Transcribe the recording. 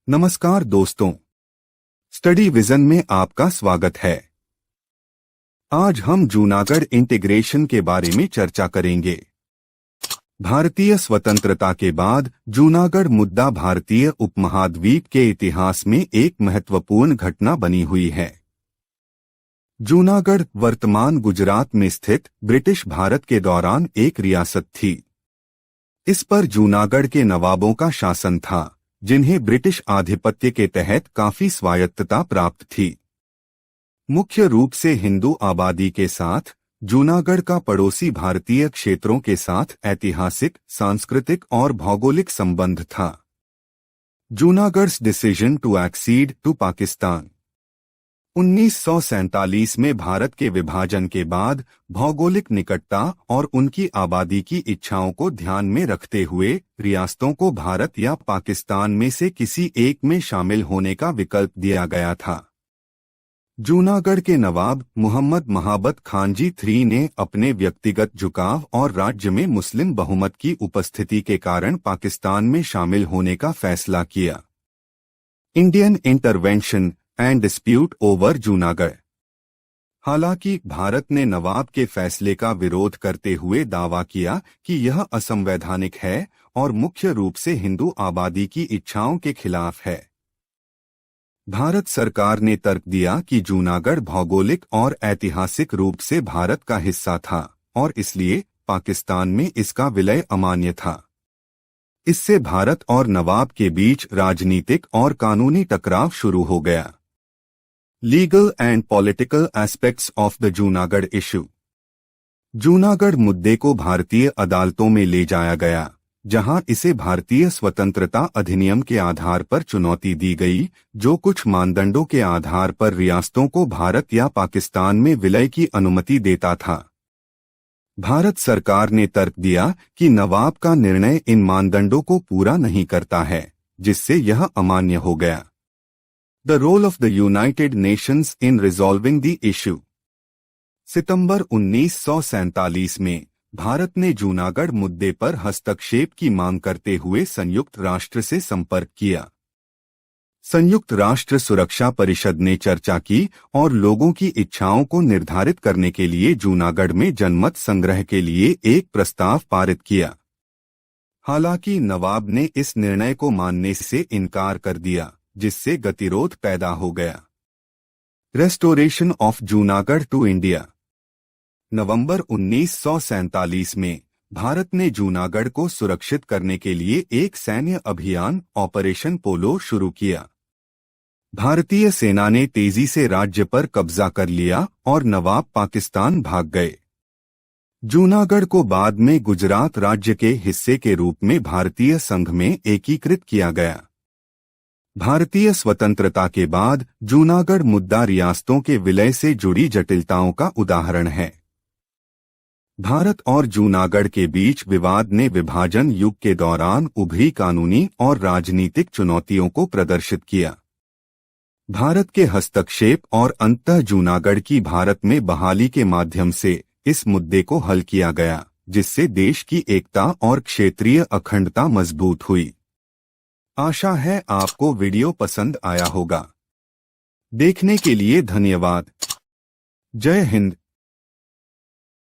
नमस्कार दोस्तों, study vision में आपका स्वागत है। आज हम जूनागढ़ इंटीग्रेशन के बारे में चर्चा करेंगे। भारतीय स्वतंत्रता के बाद जूनागढ़ मुद्दा भारतीय उपमहाद्वीप के इतिहास में एक महत्वपूर्ण घटना बनी हुई है। जूनागढ़ वर्तमान गुजरात में स्थित ब्रिटिश भारत के दौरान एक रियासत थी। इस पर जूनागढ़ के नवाबों का शासन था, जिन्हें ब्रिटिश आधिपत्य के तहत काफी स्वायत्तता प्राप्त थी। मुख्य रूप से हिंदू आबादी के साथ जूनागढ़ का पड़ोसी भारतीय क्षेत्रों के साथ ऐतिहासिक, सांस्कृतिक और भौगोलिक संबंध था। Junagadh's decision to accede to Pakistan 1947 में भारत के विभाजन के बाद भौगोलिक निकटता और उनकी आबादी की इच्छाओं को ध्यान में रखते हुए रियासतों को भारत या पाकिस्तान में से किसी एक में शामिल होने का विकल्प दिया गया था। जूनागढ़ के नवाब मुहम्मद महाबत खानजी III ने अपने व्यक्तिगत झुकाव और राज्य में मुस्लिम बहुमत की उपस्थिति के कारण पाकिस्तान में शामिल होने का फैसला किया। Indian intervention and dispute over Junagadh. हालांकि भारत ने नवाब के फैसले का विरोध करते हुए दावा किया कि यह असंवैधानिक है और मुख्य रूप से हिंदू आबादी की इच्छाओं के खिलाफ है। भारत सरकार ने तर्क दिया कि जूनागढ़ भौगोलिक और ऐतिहासिक रूप से भारत का हिस्सा था और इसलिए पाकिस्तान में इसका विलय अमान्य था। इससे भारत और नवाब के बीच राजनीतिक और कानूनी टकराव शुरू हो गया। Legal and political aspects of the Junagadh issue. Junagadh मुद्दे को भारतीय अदालतों में ले जाया गया, जहां इसे भारतीय स्वतंत्रता अधिनियम के आधार पर चुनौती दी गई, जो कुछ मानदंडों के आधार पर रियासतों को भारत या पाकिस्तान में विलय की अनुमति देता था। भारत सरकार ने तर्क दिया कि नवाब का निर्णय इन मानदंडों को पूरा नहीं करता है, जिससे यह अमान्य हो गया। The role of the united nations in resolving the issue. सितंबर 1947 में भारत ने जूनागढ़ मुद्दे पर हस्तक्षेप की मांग करते हुए संयुक्त राष्ट्र से संपर्क किया। संयुक्त राष्ट्र सुरक्षा परिषद ने चर्चा की और लोगों की इच्छाओं को निर्धारित करने के लिए जूनागढ़ में जनमत संग्रह के लिए एक प्रस्ताव पारित किया। हालांकि नवाब ने इस निर्णय को मानने से इनकार कर दिया, जिससे गतिरोध पैदा हो गया। Restoration of Junagadh to India. नवंबर 1947 में भारत ने जूनागढ़ को सुरक्षित करने के लिए एक सैन्य अभियान ऑपरेशन पोलो शुरू किया। भारतीय सेना ने तेजी से राज्य पर कब्जा कर लिया और नवाब पाकिस्तान भाग गए। जूनागढ़ को बाद में गुजरात राज्य के हिस्से के रूप में भारतीय संघ में एकीकृत किया गया। भारतीय स्वतंत्रता के बाद जूनागढ़ मुद्दा रियासतों के विलय से जुड़ी जटिलताओं का उदाहरण है। भारत और जूनागढ़ के बीच विवाद ने विभाजन युग के दौरान उभरी कानूनी और राजनीतिक चुनौतियों को प्रदर्शित किया। भारत के हस्तक्षेप और अंततः जूनागढ़ की भारत में बहाली के माध्यम से इस मुद्दे को हल किया गया, जिससे देश की एकता और क्षेत्रीय अखंडता मजबूत हुई। आशा है आपको वीडियो पसंद आया होगा। देखने के लिए धन्यवाद। जय हिंद।